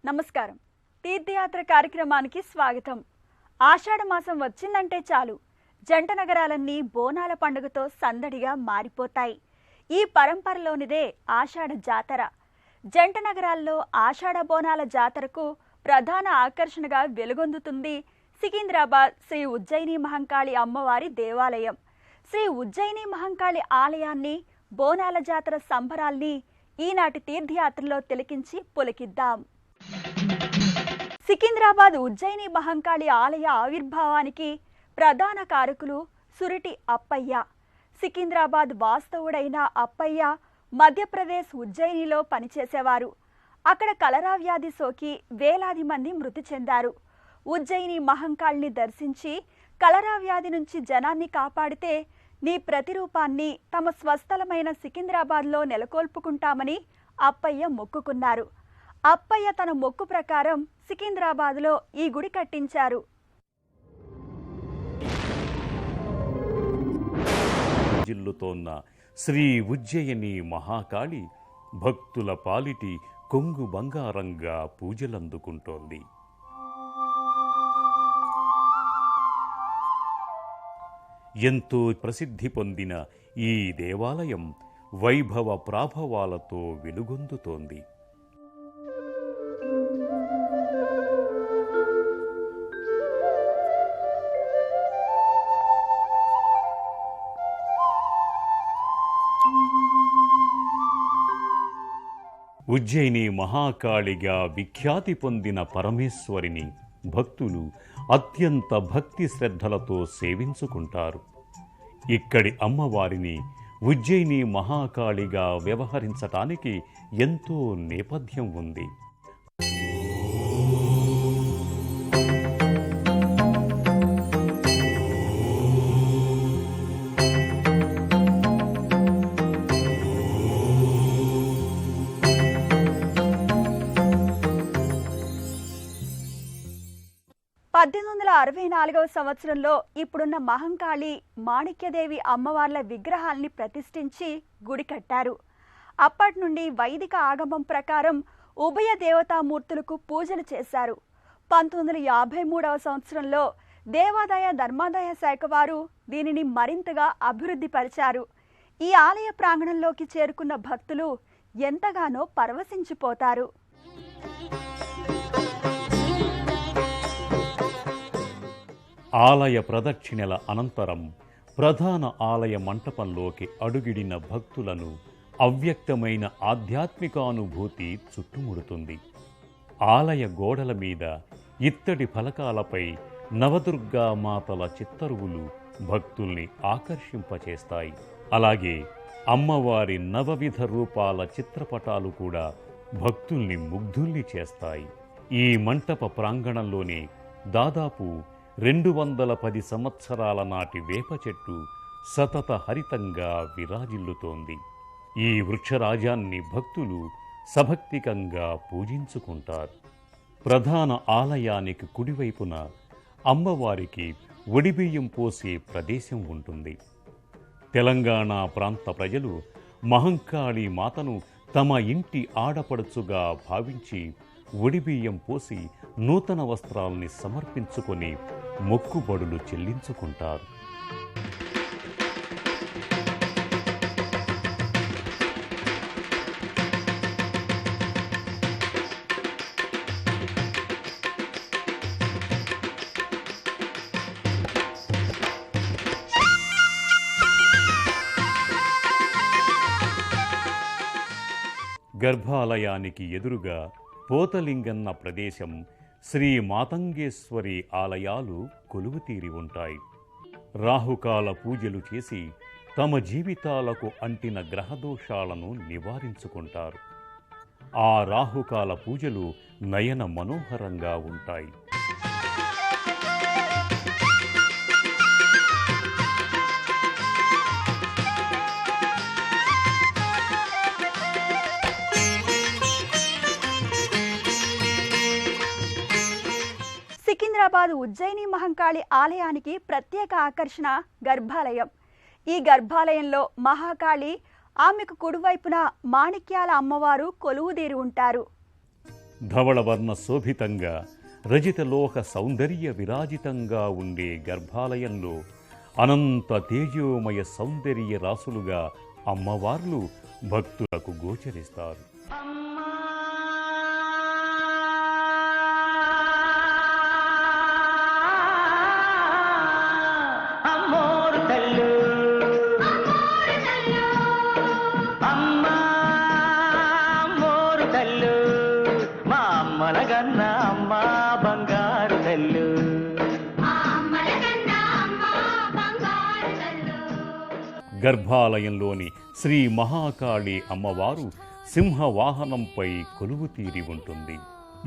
నమస్కారం. తీర్థయాత్ర కార్యక్రమానికి స్వాగతం. ఆషాఢ మాసం వచ్చిందంటే చాలు జంట నగరాలన్నీ బోనాల పండుగతో సందడిగా మారిపోతాయి. ఈ పరంపరలోనిదే ఆషాఢ జాతర. జంట నగరాల్లో ఆషాఢ బోనాల జాతరకు ప్రధాన ఆకర్షణగా వెలుగొందుతుంది సికింద్రాబాద్ శ్రీ ఉజ్జయిని మహంకాళి అమ్మవారి దేవాలయం. శ్రీ ఉజ్జయిని మహంకాళి ఆలయాన్ని, బోనాల జాతర సంబరాల్ని ఈనాటి తీర్థయాత్రలో తిలకించి పులకిద్దాం. సికింద్రాబాద్ ఉజ్జయిని మహంకాళి ఆలయ ఆవిర్భావానికి ప్రధాన కారకులు సురిటి అప్పయ్య. సికింద్రాబాద్ వాస్తవుడైన అప్పయ్య మధ్యప్రదేశ్ ఉజ్జయినిలో పనిచేసేవారు. అక్కడ కలరా వ్యాధి సోకి వేలాది మంది మృతి చెందారు. ఉజ్జయిని మహంకాళిని దర్శించి కలరా వ్యాధి నుంచి జనాన్ని కాపాడితే నీ ప్రతిరూపాన్ని తమ స్వస్థలమైన సికింద్రాబాద్లో నెలకొల్పుకుంటామని అప్పయ్య మొక్కుకున్నారు. అప్పయ్య తన మొక్కు ప్రకారం సికింద్రాబాద్లో ఈ గుడి కట్టించారు. జిల్లుతోన్న శ్రీ ఉజ్జయిని మహాకాళి భక్తుల పాలిటి కొంగు బంగారంగా పూజలందుకుంటోంది. ఎంతో ప్రసిద్ధి పొందిన ఈ దేవాలయం వైభవ ప్రాభవాలతో వెలుగొందుతోంది. ఉజ్జయిని మహాకాళిగా విఖ్యాతి పొందిన పరమేశ్వరిని భక్తులు అత్యంత భక్తి శ్రద్ధలతో సేవించుకుంటారు. ఇక్కడి అమ్మవారిని ఉజ్జయిని మహాకాళిగా వ్యవహరించటానికి ఎంతో నేపథ్యం ఉంది. సంవత్సరంలో ఇప్పుడున్న మహంకాళి, మాణిక్యదేవి అమ్మవార్ల విగ్రహాల్ని ప్రతిష్ఠించి గుడి కట్టారు. అప్పటి నుండి వైదిక ఆగమం ప్రకారం ఉభయ దేవతామూర్తులకు పూజలు చేశారు. 1953వ సంవత్సరంలో దేవాదాయ ధర్మాదాయ శాఖ వారు దీనిని మరింతగా అభివృద్ధి పరిచారు. ఈ ఆలయ ప్రాంగణంలోకి చేరుకున్న భక్తులు ఎంతగానో పరవశించిపోతారు. ఆలయ ప్రదక్షిణల అనంతరం ప్రధాన ఆలయ మంటపంలోకి అడుగిడిన భక్తులను అవ్యక్తమైన ఆధ్యాత్మికానుభూతి చుట్టుముడుతుంది. ఆలయ గోడల మీద ఇత్తడి ఫలకాలపై నవదుర్గా మాతల చిత్తరువులు భక్తుల్ని ఆకర్షింపచేస్తాయి. అలాగే అమ్మవారి నవవిధ రూపాల చిత్రపటాలు కూడా భక్తుల్ని ముగ్ధుల్ని చేస్తాయి. ఈ మంటప ప్రాంగణంలోనే దాదాపు 210 సంవత్సరాల నాటి వేప చెట్టు సతత హరితంగా విరాజిల్లుతోంది. ఈ వృక్షరాజాన్ని భక్తులు సభక్తికంగా పూజించుకుంటారు. ప్రధాన ఆలయానికి కుడివైపున అమ్మవారికి ఒడిబియ్యం పోసే ప్రదేశం ఉంటుంది. తెలంగాణ ప్రాంత ప్రజలు మహంకాళి మాతను తమ ఇంటి ఆడపడుచుగా భావించి ఒడిబియ్యం పోసి నూతన వస్త్రాల్ని సమర్పించుకొని మొక్కుబడులు చెల్లించుకుంటారు. గర్భాలయానికి ఎదురుగా పోతలింగన్న ప్రదేశం, శ్రీ మాతంగేశ్వరి ఆలయాలు కొలువుతీరి ఉంటాయి. రాహుకాల పూజలు చేసి తమ జీవితాలకు అంటిన గ్రహదోషాలను నివారించుకుంటారు. ఆ రాహుకాల పూజలు నయన మనోహరంగా ఉంటాయి. సికింద్రాబాద్ ఉజ్జయిని మహంకాళి ఆలయానికి ప్రత్యేక ఆకర్షణ గర్భాలయం. ఈ గర్భాలయంలో మహాకాళి, ఆమెకు కుడివైపున మాణిక్యాల అమ్మవారు కొలువుదీరి ఉంటారు. ధవళవర్ణ శోభితంగా రజితలోహ సౌందర్య విరాజితంగా ఉండే గర్భాలయంలో అనంత తేజోమయ సౌందర్య రాసులుగా అమ్మవార్లు భక్తులకు గోచరిస్తారు. గర్భాలయంలోని శ్రీ మహాకాళి అమ్మవారు సింహవాహనంపై కొలువు తీరి ఉంటుంది.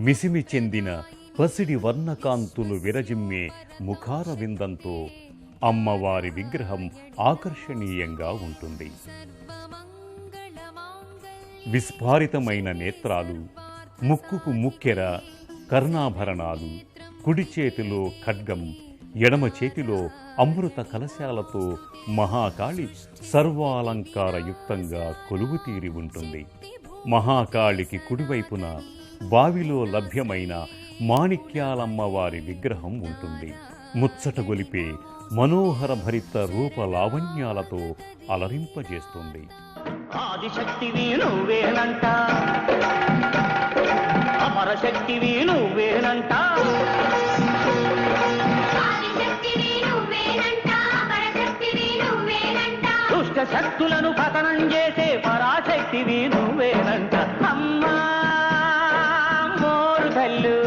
మిసిమి చెందిన పసిడి వర్ణకాంతులు విరజిమ్మే ముఖార విందంతో అమ్మవారి విగ్రహం ఆకర్షణీయంగా ఉంటుంది. విస్ఫారితమైన నేత్రాలు, ముక్కుకు ముక్కెర, కర్ణాభరణాలు, కుడి చేతిలో ఖడ్గం, ఎడమ చేతిలో అమృత కలశాలతో మహాకాళి సర్వాలంకారయుక్తంగా కొలువు తీరి ఉంటుంది. మహాకాళికి కుడివైపున బావిలో లభ్యమైన మాణిక్యాలమ్మవారి విగ్రహం ఉంటుంది. ముచ్చట గొలిపే మనోహర భరిత రూప లావణ్యాలతో అలరింపజేస్తుంది. ఆదిశక్తివి నువ్వేనంట, అమరశక్తివి నువ్వేనంట, దుష్ట శక్తులను పతనం చేసే పరాశక్తివి నువ్వేనంట. అమ్మా మోరు తల్లు,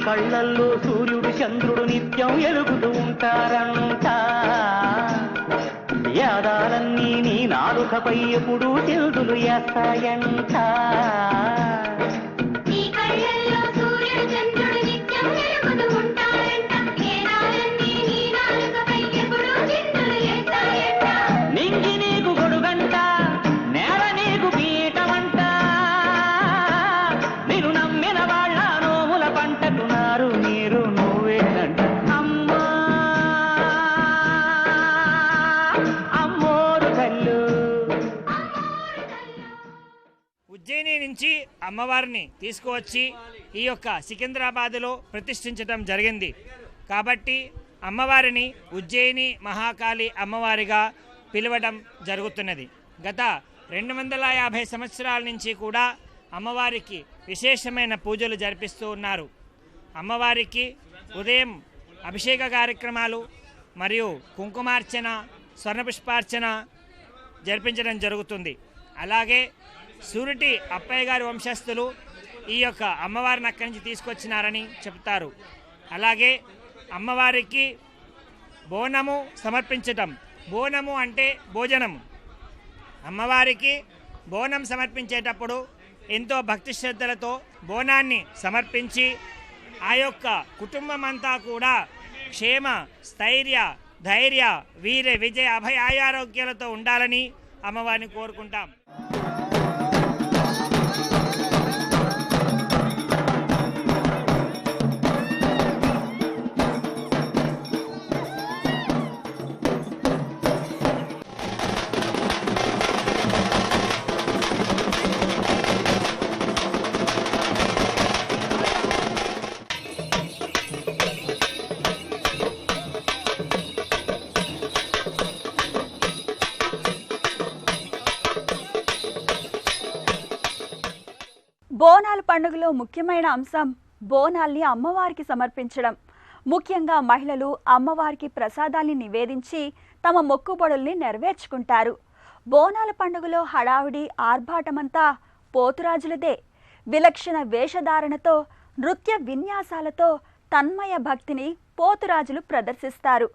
కళ్ళల్లో సూర్యుడు చంద్రుడు నిత్యం ఎలుగుతూ ఉంటారంట. యాదాలన్నీ నీ నాలుకపై ఎప్పుడు చిల్దులు వేస్తాయంట. నింగి నీకు గొడుగంట, నేల నీకు పీఠమంట, నిన్ను నమ్మిన వాళ్ళ నోముల పంటకున్నారు నీరు నువ్వేనంట. అమ్మా అమ్మోరు కళ్ళు. ఉజ్జయిని నుంచి అమ్మవారిని తీసుకువచ్చి ఈ యొక్క సికింద్రాబాద్లో ప్రతిష్ఠించడం జరిగింది. కాబట్టి అమ్మవారిని ఉజ్జయిని మహాకాళి అమ్మవారిగా పిలవడం జరుగుతున్నది. గత 250 సంవత్సరాల నుంచి కూడా అమ్మవారికి విశేషమైన పూజలు జరిపిస్తూ ఉన్నారు. అమ్మవారికి ఉదయం అభిషేక కార్యక్రమాలు మరియు కుంకుమార్చన, స్వర్ణపుష్పార్చన జరిపించడం జరుగుతుంది. అలాగే సూరిటి అప్పయ్య గారి వంశస్థులు ఈ యొక్క అమ్మవారిని అక్కడి నుంచి తీసుకొచ్చినారని చెప్తారు. అలాగే అమ్మవారికి బోనము సమర్పించటం. బోనము అంటే భోజనము. అమ్మవారికి బోనం సమర్పించేటప్పుడు ఎంతో భక్తి శ్రద్ధలతో బోనాన్ని సమర్పించి ఆ యొక్క కుటుంబం అంతా కూడా క్షేమ, స్థైర్య, ధైర్య, వీర, విజయ, అభయ, ఆరోగ్యాలతో ఉండాలని అమ్మవారిని కోరుకుంటాం. బోనాల పండుగలో ముఖ్యమైన అంశం బోనాల్ని అమ్మవారికి సమర్పించడం. ముఖ్యంగా మహిళలు అమ్మవారికి ప్రసాదాల్ని నివేదించి తమ మొక్కుబడుల్ని నెరవేర్చుకుంటారు. బోనాల పండుగలో హడావిడి ఆర్భాటమంతా పోతురాజులదే. విలక్షణ వేషధారణతో, నృత్య విన్యాసాలతో తన్మయ భక్తిని పోతురాజులు ప్రదర్శిస్తారు.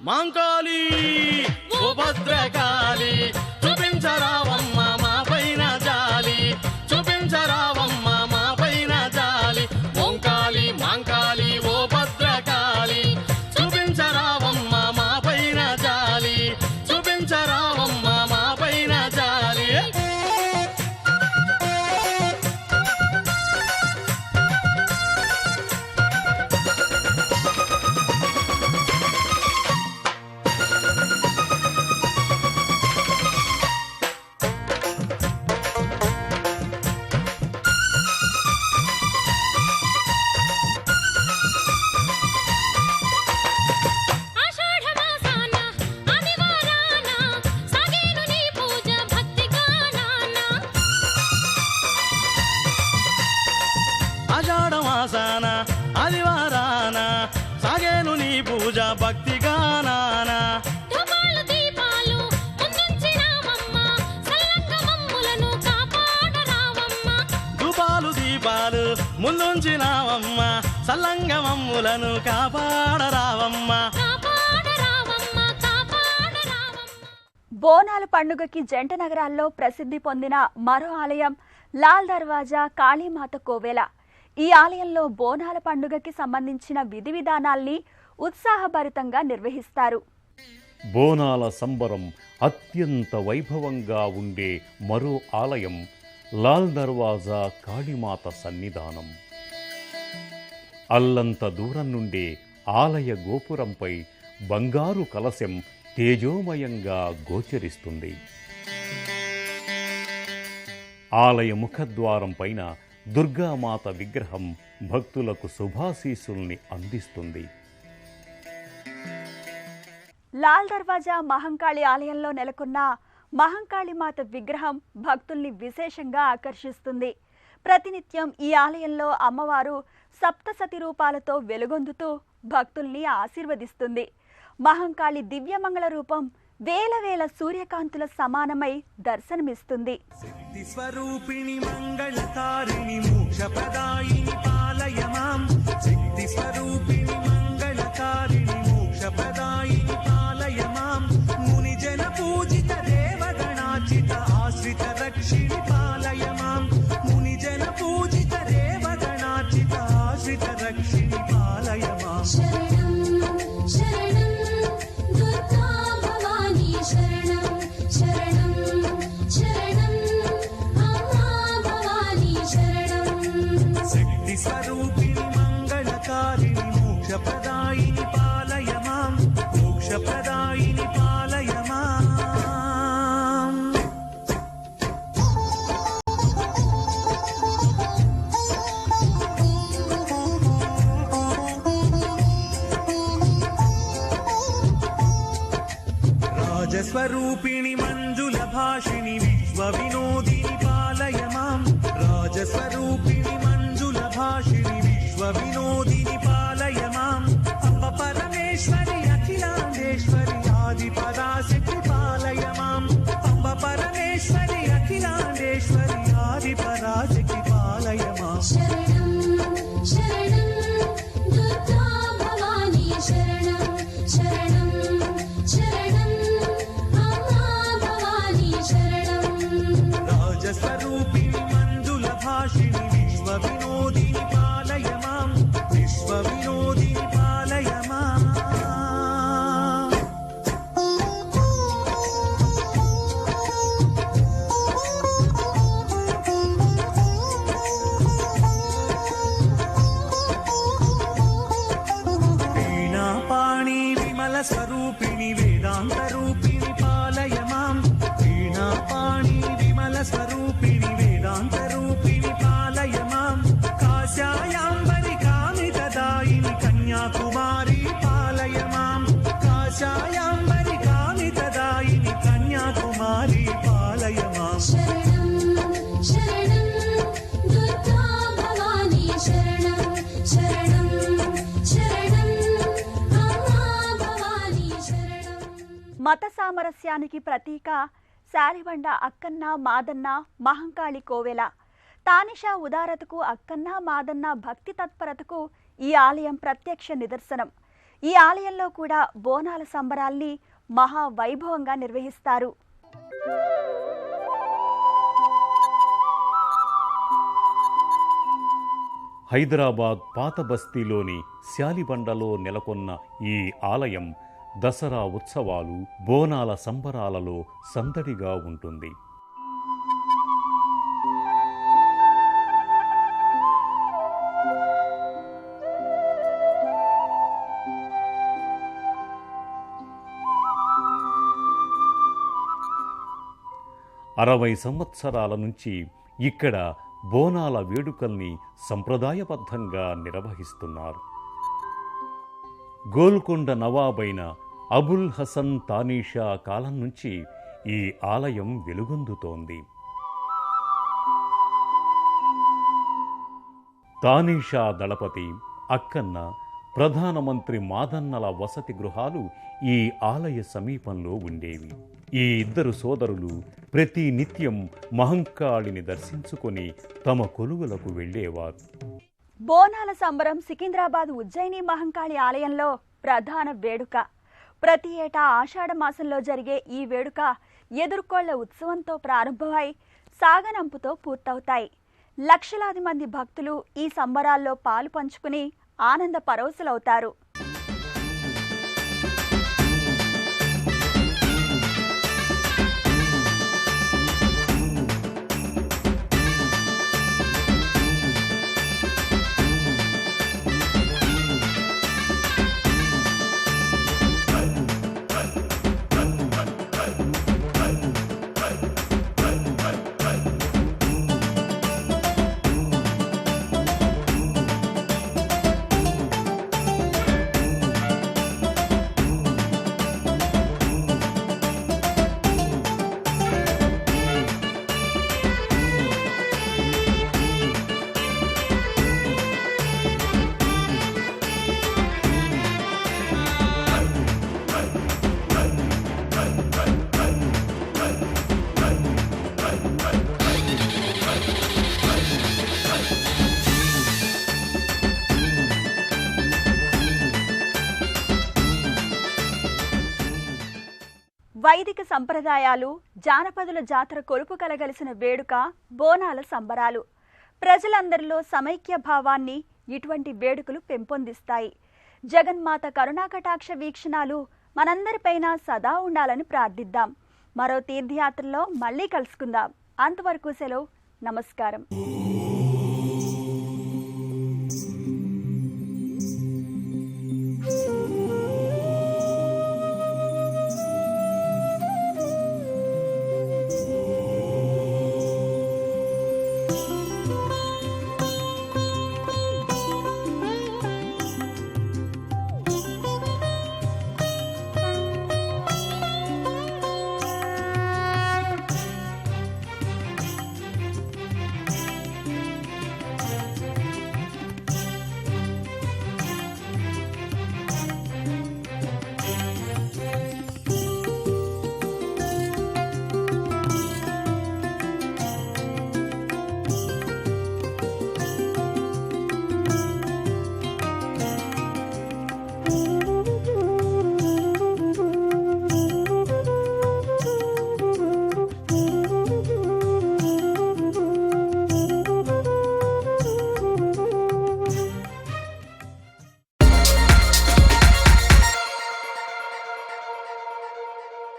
మాంకాళి ఓ భద్రకాళి చూపించరావమ్మ మా పైన జాలి, భక్తిగా నానా ధూపాలు దీపాలు ముందుంచినామమ్మ సల్లంగ మమ్ములను కాపాడరావమ్మ ధూపాలు దీపాలు ముందుంచినావమ్మ సల్లంగ మమ్ములను కాపాడరావమ్మ కాపాడరావమ్మ కాపాడరావమ్మ బోనాల పండుగకి జంట నగరాల్లో ప్రసిద్ధి పొందిన మరో ఆలయం లాల్ దర్వాజా కాళీమాత కోవెల. ఈ ఆలయంలో బోనాల పండుగకి సంబంధించిన విధి విధానాల్ని ఉత్సాహభరితంగా నిర్వహిస్తారు. బోనాల సంబరం అత్యంత వైభవంగా ఉండే మరో ఆలయం లాల్ దర్వాజా కాళీమాత సన్నిధానం. అల్లంత దూరం నుండే ఆలయ గోపురంపై బంగారు కలశం తేజోమయంగా గోచరిస్తుంది. ఆలయ ముఖద్వారం పైన దుర్గామాత విగ్రహం భక్తులకు శుభాశీస్సుల్ని అందిస్తుంది. లాల్ దర్వాజా మహంకాళి ఆలయంలో నెలకొన్న మహంకాళిమాత విగ్రహం భక్తుల్ని విశేషంగా ఆకర్షిస్తుంది. ప్రతినిత్యం ఈ ఆలయంలో అమ్మవారు సప్తసతి రూపాలతో వెలుగొందుతూ భక్తుల్ని ఆశీర్వదిస్తుంది. మహంకాళి దివ్యమంగళ రూపం వేల వేల సూర్యకాంతుల సమానమై దర్శనమిస్తుంది. శక్తి స్వరూపిణి మంగళకారిణి మోక్షప్రదాయిని పాలయ మాం. శక్తి స్వరూపిణి మంగళకారిణి మోక్షప్రదాయిని పాలయ మాం. ముని జన పూజిత దేవగణాచిత ఆశ్రిత రక్షిణి పాలయ మాం. ముని జన పూజిత దేవగణాచిత ఆశ్రిత రక్షిణి పాలయ మాం. శరణం శరణం దుర్గా భవానీ శరణం శరణం శరణం అమ్మా భవానీ శరణం. శక్తి స్వరూపిణి మంగళకారిణి మోక్షప్రదాయిని పాలయ మాం. మోక్షప్రదాయిని పాలయ మాం. రాజస్వరూపిణి మంజుల భాషిణి విశ్వ వినోదిని పాలయ మాం. రాజస్వరూపిణి మంజుల భాషిని విశ్వ వినోదిని పాలయ మాం. అంబ పరమేశ్వరి అఖిలాండేశ్వరి ఆది పరాశక్తి పాలయ మాం. అంబ పరమేశ్వరి అఖిలాండేశ్వరి ఆది పరాశక్తి పాలయ మాం. శరణం శరణం దుర్గా భవానీ శరణం శరణం శరణం అమ్మా భవానీ శరణం. రాజస్వరూపిణి మంజుల భాషిని విశ్వ వినోదిని పాలయ మాం. విశ్వ వినోదిని పాలయ మాం. వీణాపాణి విమల స్వరూపిణి వేదాంత రూపిణి పాలయ మాం. వీణాపాణి విమల స్వరూపిణి వేదాంత రూపిణి పాలయ మాం. కాశాయాంబరి కామితదాయిని కన్యాకుమారి పాలయ మాం. కాశాయాంబరి కామితదాయిని కన్యాకుమారి పాలయ మాం. శరణం శరణం దుర్గా భవానీ శరణం శరణం శరణం అమ్మా భవానీ శరణం. మత సామరస్యానికి ప్రతీక శాలిబండ అక్కన్న మాదన్న మహంకాళి కోవెల. తానిషా ఉదారతకు అక్కన్న మాదన్న భక్తి తత్పరతకు ఈ ఆలయం ప్రత్యక్ష నిదర్శనం. ఈ ఆలయంలో కూడా బోనాల సంబరాల్ని మహా వైభవంగా నిర్వహిస్తారు. హైదరాబాద్ పాత బస్తీలోని శాలిబండలో నెలకొన్న ఈ ఆలయం దసరా ఉత్సవాలు, బోనాల సంబరాలలో సందడిగా ఉంటుంది. అరవై సంవత్సరాల నుంచి ఇక్కడ బోనాల వేడుకల్ని సంప్రదాయబద్ధంగా నిర్వహిస్తున్నారు. గోల్కొండ నవాబైన అబుల్ హసన్ తానీషా కాలం నుంచి ఈ ఆలయం వెలుగొందుతోంది. తానీషా దళపతి అక్కన్న ప్రధానమంత్రి మాదన్నల వసతి గృహాలు ఈ ఆలయ సమీపంలో ఉండేవి. ఈ ఇద్దరు సోదరులు ప్రతి నిత్యం మహంకాళిని దర్శించుకొని తమ కొలువులకు వెళ్ళేవారు. బోనాల సంబరం సికింద్రాబాద్ ఉజ్జయిని మహంకాళి ఆలయంలో ప్రధాన వేడుక. ప్రతి ఏటా ఆషాఢ మాసంలో జరిగే ఈ వేడుక ఎదుర్కోళ్ల ఉత్సవంతో ప్రారంభమై సాగనంపుతో పూర్తవుతాయి. లక్షలాది మంది భక్తులు ఈ సంబరాల్లో పాలు పంచుకుని ఆనంద పరవశులవుతారు. వైదిక సంప్రదాయాలు, జానపదుల జాతర కొలుపు కలగలిసిన వేడుక బోనాల సంబరాలు. ప్రజలందరిలో సమైక్య భావాన్ని ఇటువంటి వేడుకలు పెంపొందిస్తాయి. జగన్మాత కరుణాకటాక్ష వీక్షణాలు మనందరిపైన సదా ఉండాలని ప్రార్థిద్దాం. మరో తీర్థయాత్రలో మళ్ళీ కలుసుకుందాం. అంతవరకు సెలవు. నమస్కారం.